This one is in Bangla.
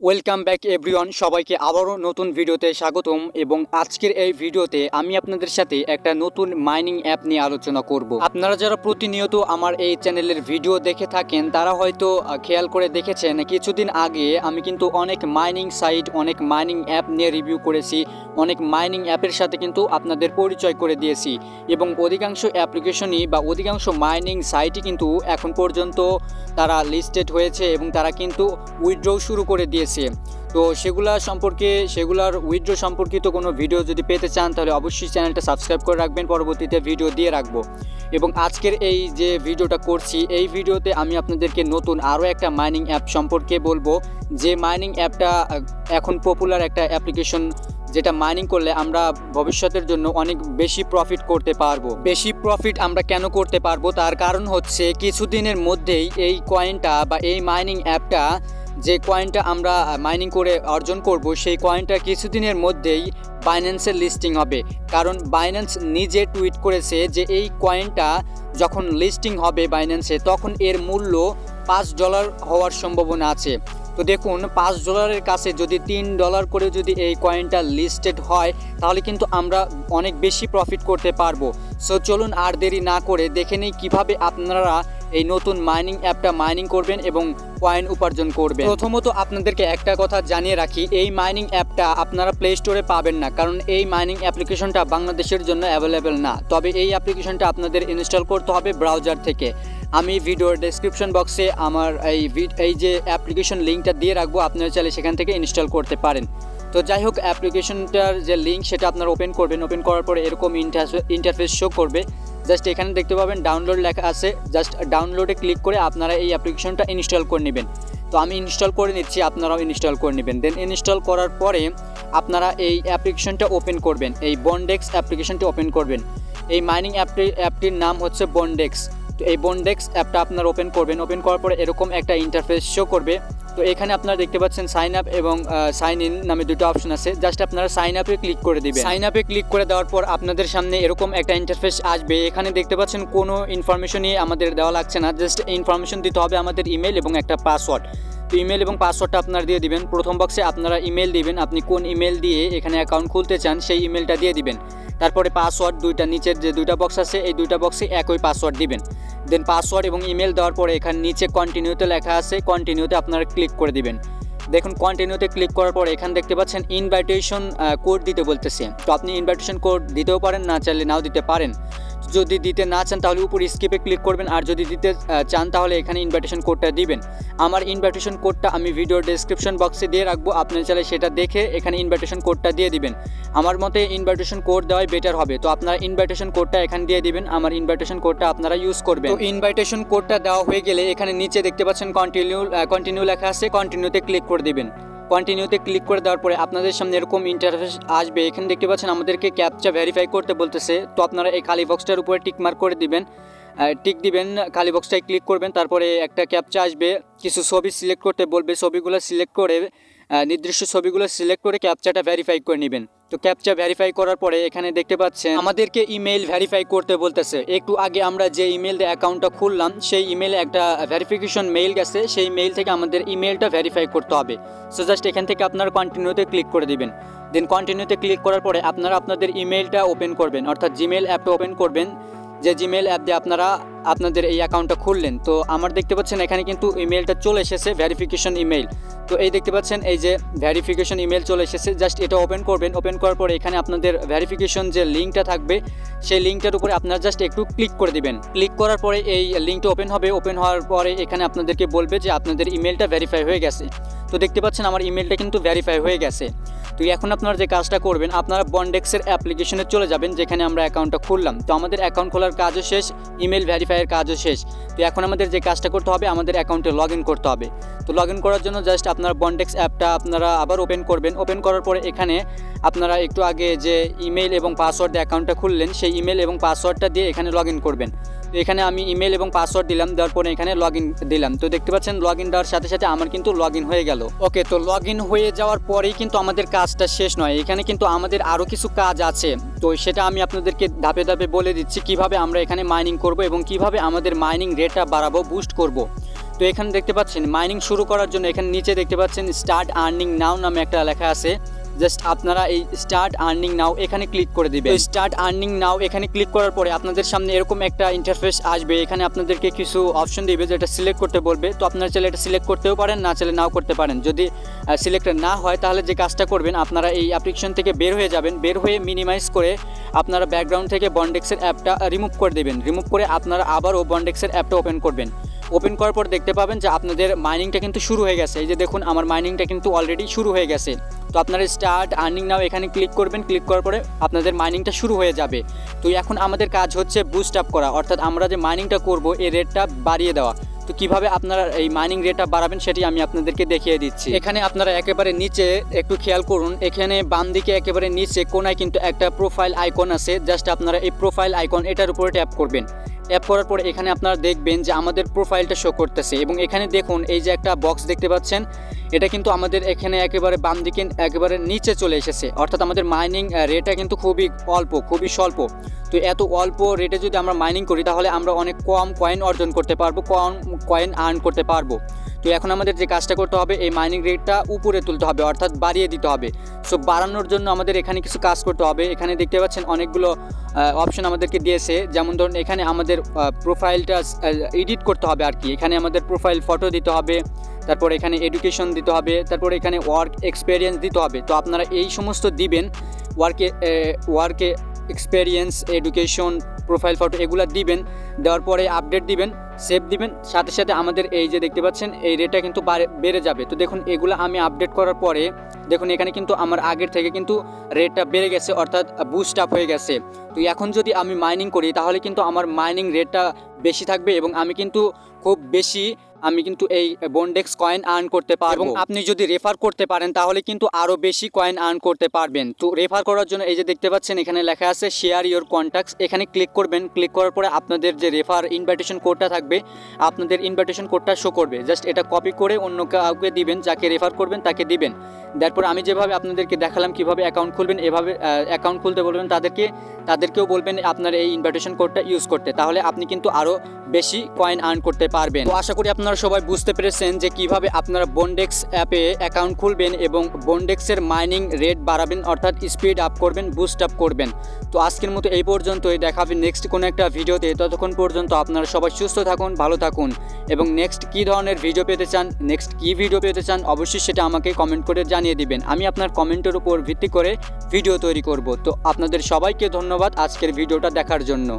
ওয়েলকাম ব্যাক এভরিওয়ান, সবাইকে আবারও নতুন ভিডিওতে স্বাগতম। এবং আজকের এই ভিডিওতে আমি আপনাদের সাথে একটা নতুন মাইনিং অ্যাপ নিয়ে আলোচনা করব। আপনারা যারা প্রতিনিয়ত আমার এই চ্যানেলের ভিডিও দেখে থাকেন তারা হয়তো খেয়াল করে দেখেছেন, কিছুদিন আগে আমি কিন্তু অনেক মাইনিং সাইট, অনেক মাইনিং অ্যাপ নিয়ে রিভিউ করেছি, অনেক মাইনিং অ্যাপের সাথে কিন্তু আপনাদের পরিচয় করে দিয়েছি। এবং অধিকাংশ অ্যাপ্লিকেশনই বা অধিকাংশ মাইনিং সাইটই কিন্তু এখন পর্যন্ত তারা লিস্টেড হয়েছে এবং তারা কিন্তু উইথড্র শুরু করে দিয়েছে। তো সেগুলার উইথড্র সম্পর্কিত কোনো ভিডিও যদি পেতে চান তাহলে অবশ্যই চ্যানেলটা সাবস্ক্রাইব করে রাখবেন, পরবর্তীতে ভিডিও দিয়ে রাখবো। এবং আজকের এই যে ভিডিওটা করছি, এই ভিডিওতে আমি আপনাদেরকে নতুন আরও একটা মাইনিং অ্যাপ সম্পর্কে বলবো, যে মাইনিং অ্যাপটা এখন পপুলার একটা অ্যাপ্লিকেশন, যেটা মাইনিং করলে আমরা ভবিষ্যতের জন্য অনেক বেশি প্রফিট করতে পারবো। বেশি প্রফিট আমরা কেন করতে পারবো তার কারণ হচ্ছে, কিছুদিনের মধ্যেই এই কয়েনটা বা এই মাইনিং অ্যাপটা, যে কয়েনটা আমরা মাইনিং করে অর্জন করব, সেই কয়েনটা কিছুদিনের মধ্যেই বাইন্যান্সের লিস্টিং হবে। কারণ বাইন্যান্স নিজে টুইট করেছে যে এই কয়েনটা যখন লিস্টিং হবে বাইন্যান্সে, তখন এর মূল্য $5 হওয়ার সম্ভাবনা আছে। তো দেখুন, $5 কাছে যদি $3 করে যদি এই কয়েনটা লিস্টেড হয়, তাহলে কিন্তু আমরা অনেক বেশি প্রফিট করতে পারবো। সো চলুন আর দেরি না করে দেখে নিই কীভাবে আপনারা এই নতুন মাইনিং অ্যাপটা মাইনিং করবেন এবং কয়েন উপার্জন করবেন। প্রথমত আপনাদেরকে একটা কথা জানিয়ে রাখি, এই মাইনিং অ্যাপটা আপনারা প্লে স্টোরে পাবেন না, কারণ এই মাইনিং অ্যাপ্লিকেশনটা বাংলাদেশের জন্য অ্যাভেলেবেল না। তবে এই অ্যাপ্লিকেশনটা আপনাদের ইনস্টল করতে হবে ব্রাউজার থেকে। আমি ভিডিওর ডেসক্রিপশন বক্সে আমার এই যে অ্যাপ্লিকেশন লিঙ্কটা দিয়ে রাখবো, আপনারা চাইলে সেখান থেকে ইনস্টল করতে পারেন। তো যাই হোক, অ্যাপ্লিকেশনটার যে লিঙ্ক সেটা আপনারা ওপেন করবেন। ওপেন করার পরে এরকম ইন্টারফেস শো করবে। জাস্ট এখানে দেখতে পাবেন ডাউনলোড লেখা আছে, জাস্ট ডাউনলোডে ক্লিক করে আপনারা এই অ্যাপ্লিকেশনটা ইনস্টল করে নেবেন। তো আমি ইনস্টল করে নিচ্ছি, আপনারাও ইনস্টল করে নেবেন। দেন ইনস্টল করার পরে আপনারা এই অ্যাপ্লিকেশনটা ওপেন করবেন, এই বন্ডেক্স অ্যাপ্লিকেশনটি ওপেন করবেন। এই মাইনিং অ্যাপটির নাম হচ্ছে বন্ডেক্স। তো এই বন্ডেক্স অ্যাপটা আপনারা ওপেন করবেন। ওপেন করার পরে এরকম একটা ইন্টারফেস শো করবে। তো এখানে আপনারা দেখতে পাচ্ছেন সাইন আপ এবং সাইন ইন নামে দুটো অপশন আছে। জাস্ট আপনারা সাইন আপে ক্লিক করে দিবেন। সাইন আপে ক্লিক করে দেওয়ার পর আপনাদের সামনে এরকম একটা ইন্টারফেস আসবে। এখানে দেখতে পাচ্ছেন কোনো ইনফরমেশনই আমাদের দেওয়া লাগছে না, জাস্ট ইনফরমেশন দিতে হবে আমাদের ইমেল এবং একটা পাসওয়ার্ড। তো ইমেল এবং পাসওয়ার্ডটা আপনারা দিয়ে দিবেন। প্রথম বক্সে আপনারা ইমেল দিবেন, আপনি কোন ইমেল দিয়ে এখানে অ্যাকাউন্ট খুলতে চান সেই ইমেলটা দিয়ে দিবেন। তারপরে পাসওয়ার্ড নিচের যে দুইটা বক্স আছে, এই দুইটা বক্সে একই পাসওয়ার্ড দিবেন। দেন পাসওয়ার্ড এবং ইমেল দেওয়ার পরে এখানে নিচে কন্টিনিউতে লেখা আছে, কন্টিনিউতে আপনারা ক্লিক করে দিবেন। দেখুন, কন্টিনিউতে ক্লিক করার পর এখানে দেখতে পাচ্ছেন ইনভাইটেশন কোড দিতে বলতেছে। তো আপনি ইনভাইটেশন কোড দিতেও পারেন, না চাইলে নাও দিতে পারেন। যদি দিতে না চান তাহলে উপর স্কিপে ক্লিক করবেন, আর যদি দিতে চান তাহলে এখানে ইনভাইটেশন কোডটা দিবেন। আমার ইনভাইটেশন কোডটা আমি ভিডিওর ডেসক্রিপশন বক্সে দিয়ে রাখবো, আপনারা চাইলে সেটা দেখে এখানে ইনভাইটেশন কোডটা দিয়ে দিবেন। আমার মতে ইনভাইটেশন কোড দেওয়াই বেটার হবে। তো আপনারা ইনভাইটেশন কোডটা এখানে দিয়ে দিবেন, আমার ইনভাইটেশন কোডটা আপনারা ইউজ করবেন। তো ইনভাইটেশন কোডটা দেওয়া হয়ে গেলে এখানে নিচে দেখতে পাচ্ছেন কন্টিনিউ লেখা আছে, কন্টিনিউতে ক্লিক করে দিবেন। কন্টিনিউতে ক্লিক করে দেওয়ার পরে আপনাদের সামনে এরকম ইন্টারফেস আসবে। এখানে দেখতে পাচ্ছেন আমাদেরকে ক্যাপচা ভেরিফাই করতে বলতেছে। তো আপনারা এই খালি বক্সটার উপরে টিক মার্ক করে দিবেন, টিক দিবেন, খালি বক্সটায় ক্লিক করবেন। তারপরে একটা ক্যাপচা আসবে, কিছু ছবি সিলেক্ট করতে বলবে, ছবিগুলো সিলেক্ট করে নির্দিষ্ট ছবিগুলো সিলেক্ট করে ক্যাপচাটা ভেরিফাই করে নেবেন। তো ক্যাপচা ভেরিফাই করার পরে এখানে দেখতে পাচ্ছেন আমাদেরকে ইমেল ভেরিফাই করতে বলতেছে। একটু আগে আমরা যে ইমেল দিয়ে অ্যাকাউন্টটা খুললাম, সেই ইমেলে একটা ভেরিফিকেশন মেইল গেছে, সেই মেইল থেকে আমাদের ইমেলটা ভেরিফাই করতে হবে। সো জাস্ট এখান থেকে আপনারা কন্টিনিউতে ক্লিক করে দিবেন। দেন কন্টিনিউতে ক্লিক করার পরে আপনারা আপনাদের ইমেলটা ওপেন করবেন, অর্থাৎ জিমেল অ্যাপটা ওপেন করবেন, যে জিমেল অ্যাপ দিয়ে আপনারা আপনাদের এই অ্যাকাউন্টটা খুললেন। তো আমার দেখতে পাচ্ছেন এখানে কিন্তু ইমেলটা চলে এসেছে, ভেরিফিকেশন ইমেল। তো এই দেখতে পাচ্ছেন এই যে ভেরিফিকেশন ইমেল চলে এসেছে, জাস্ট এটা ওপেন করবেন। ওপেন করার পরে এখানে আপনাদের ভেরিফিকেশন যে লিঙ্কটা থাকবে, সেই লিঙ্কটার উপরে আপনারা জাস্ট একটু ক্লিক করে দিবেন। ক্লিক করার পরে এই লিঙ্কটা ওপেন হবে। ওপেন হওয়ার পরে এখানে আপনাদেরকে বলবে যে আপনাদের ইমেলটা ভেরিফাই হয়ে গেছে। তো দেখতে পাচ্ছেন আমার ইমেলটা কিন্তু ভেরিফাই হয়ে গেছে। তো এখন আপনারা যে কাজটা করবেন, আপনারা বন্ডেক্সের অ্যাপ্লিকেশনে চলে যাবেন, যেখানে আমরা অ্যাকাউন্টটা খুললাম। তো আমাদের অ্যাকাউন্ট খোলার কাজও শেষ, ইমেল ভেরিফাইয়ের কাজও শেষ। তো এখন আমাদের যে কাজটা করতে হবে, আমাদের অ্যাকাউন্টে লগ ইন করতে হবে। তো লগ ইন করার জন্য জাস্ট আপনারা বন্ডেক্স অ্যাপটা আপনারা আবার ওপেন করবেন। ওপেন করার পরে এখানে আপনারা একটু আগে যে ইমেল এবং পাসওয়ার্ড দিয়ে অ্যাকাউন্টটা খুললেন, সেই ইমেল এবং পাসওয়ার্ডটা দিয়ে এখানে লগ ইন করবেন। তো এখানে আমি ইমেল এবং পাসওয়ার্ড দিলাম, দেওয়ার পরে এখানে লগ ইন দিলাম। তো দেখতে পাচ্ছেন লগ ইন দেওয়ার সাথে সাথে আমার কিন্তু লগ ইন হয়ে গেল। ওকে, তো লগ ইন হয়ে যাওয়ার পরেই কিন্তু আমাদের কাজটা শেষ নয়, এখানে কিন্তু আমাদের আরও কিছু কাজ আছে। তো সেটা আমি আপনাদেরকে ধাপে ধাপে বলে দিচ্ছি, কিভাবে আমরা এখানে মাইনিং করব এবং কিভাবে আমাদের মাইনিং রেটটা বাড়াবো, বুস্ট করব। তো এখানে দেখতে পাচ্ছেন মাইনিং শুরু করার জন্য এখানে নিচে দেখতে পাচ্ছেন স্টার্ট আর্নিং নাও নামে একটা লেখা আছে। জাস্ট আপনারা এই স্টার্ট আর্নিং নাও এখানে ক্লিক করে দিবেন। স্টার্ট আর্নিং নাও এখানে ক্লিক করার পরে আপনাদের সামনে এরকম একটা ইন্টারফেস আসবে। এখানে আপনাদেরকে কিছু অপশন দিবে যেটা সিলেক্ট করতে বলবে। তো আপনারা চাইলে এটা সিলেক্ট করতেও পারেন, না চাইলে নাও করতে পারেন। যদি সিলেক্ট না হয় তাহলে যে কাজটা করবেন, আপনারা এই অ্যাপ্লিকেশন থেকে বের হয়ে যাবেন। বের হয়ে মিনিমাইজ করে আপনারা ব্যাকগ্রাউন্ড থেকে বন্ডেক্সের অ্যাপটা রিমুভ করে দেবেন। রিমুভ করে আপনারা আবারও বন্ডেক্সের অ্যাপটা ওপেন করবেন। ওপেন করার পর দেখতে পাবেন যে আপনাদের মাইনিংটা কিন্তু শুরু হয়ে গেছে। এই যে দেখুন আমার মাইনিংটা কিন্তু অলরেডি শুরু হয়ে গেছে। তো আপনারা স্টার্ট আর্নিং নাও এখানে ক্লিক করবেন। ক্লিক করার পরে আপনাদের মাইনিংটা শুরু হয়ে যাবে। তো এখন আমাদের কাজ হচ্ছে বুস্ট আপ করা, অর্থাৎ আমরা যে মাইনিংটা করব এই রেটটা বাড়িয়ে দেওয়া। তো কিভাবে আপনারা এই মাইনিং রেটটা বাড়াবেন সেটি আমি আপনাদেরকে দেখিয়ে দিচ্ছি। এখানে আপনারা একেবারে নিচে একটু খেয়াল করুন, এখানে বাম দিকে একেবারে নিচে কোনায় কিন্তু একটা প্রোফাইল আইকন আছে। জাস্ট আপনারা এই প্রোফাইল আইকন এটার উপরে ট্যাপ করবেন। ট্যাপ করার পরে এখানে আপনারা দেখবেন যে আমাদের প্রোফাইলটা শো করতেছে এবং এখানে দেখুন এই যে একটা বক্স দেখতে পাচ্ছেন, এটা কিন্তু আমাদের এখানে একেবারে বাম দিকে একেবারে নিচে চলে এসেছে। অর্থাৎ আমাদের মাইনিং রেটটা কিন্তু খুবই অল্প, খুবই স্বল্প। তো এত অল্প রেটে যদি আমরা মাইনিং করি তাহলে আমরা অনেক কম কয়েন অর্জন করতে পারবো, কম কয়েন আর্ন করতে পারবো। তো এখন আমাদের যে কাজটা করতে হবে, এই মাইনিং রেটটা উপরে তুলতে হবে, অর্থাৎ বাড়িয়ে দিতে হবে। সো বাড়ানোর জন্য আমাদের এখানে কিছু কাজ করতে হবে। এখানে দেখতে পাচ্ছেন অনেকগুলো অপশন আমাদেরকে দিয়েছে। যেমন ধরুন এখানে আমাদের প্রোফাইলটা এডিট করতে হবে আর কি। এখানে আমাদের প্রোফাইল ফটো দিতে হবে, তারপর এখানে এডুকেশন দিতে হবে, তারপর এখানে ওয়ার্ক এক্সপেরিয়েন্স দিতে হবে। তো আপনারা এই সমস্ত দিবেন, ওয়ার্কে এক্সপেরিয়েন্স, এডুকেশন, প্রোফাইল ফটো এগুলো দিবেন। দেওয়ার পরে আপডেট দিবেন, সেভ দিবেন। সাথে সাথে আমাদের এই যে দেখতে পাচ্ছেন এই রেটটা কিন্তু বেড়ে যাবে। তো দেখুন এগুলো আমি আপডেট করার পরে দেখুন এখানে কিন্তু আমার আগের থেকে কিন্তু রেটটা বেড়ে গেছে, অর্থাৎ বুস্ট আপ হয়ে গেছে। তো এখন যদি আমি মাইনিং করি তাহলে কিন্তু আমার মাইনিং রেটটা বেশি থাকবে এবং আমি কিন্তু খুব বেশি এই বন্ডেক্স কয়েন আর্ন করতে পারবো। এবং আপনি যদি রেফার করতে পারেন তাহলে কিন্তু আরও বেশি কয়েন আর্ন করতে পারবেন। তো রেফার করার জন্য এই যে দেখতে পাচ্ছেন এখানে লেখা আছে শেয়ার ইওর কন্ট্যাক্টস, এখানে ক্লিক করবেন। ক্লিক করার পরে আপনাদের যে রেফার ইনভাইটেশন কোডটা থাকবে, আপনাদের ইনভাইটেশন কোডটা শো করবে। জাস্ট এটা কপি করে অন্য কাউকে দিবেন, যাকে রেফার করবেন তাকে দিবেন। তারপর আমি যেভাবে আপনাদেরকে দেখালাম কিভাবে অ্যাকাউন্ট খুলবেন, এভাবে অ্যাকাউন্ট খুলতে বলবেন তাদেরকেও বলবেন আপনার এই ইনভাইটেশন কোডটা ইউজ করতে। তাহলে আপনি কিন্তু আরও বেশি কয়েন আর্ন করতে পারবেন। তো আশা করি আপনারা সবাই বুঝতে পেরেছেন যে কিভাবে আপনারা বন্ডেক্স অ্যাপে অ্যাকাউন্ট খুলবেন এবং বন্ডেক্সের মাইনিং রেট বাড়াবেন, অর্থাৎ স্পিড আপ করবেন, বুস্ট আপ করবেন। তো আজকের মতো এই পর্যন্তই, দেখা হবে নেক্সট কোনো একটা ভিডিওতে। ততক্ষণ পর্যন্ত আপনারা সবাই সুস্থ থাকুন, ভালো থাকুন এবং নেক্সট কী ধরনের ভিডিও পেতে চান অবশ্যই সেটা আমাকে কমেন্ট করে জানিয়ে দিবেন। আমি আপনার কমেন্টের উপর ভিত্তি করে ভিডিও তৈরি করব। তো আপনাদের সবাইকে ধন্যবাদ আজকের ভিডিওটা দেখার জন্য।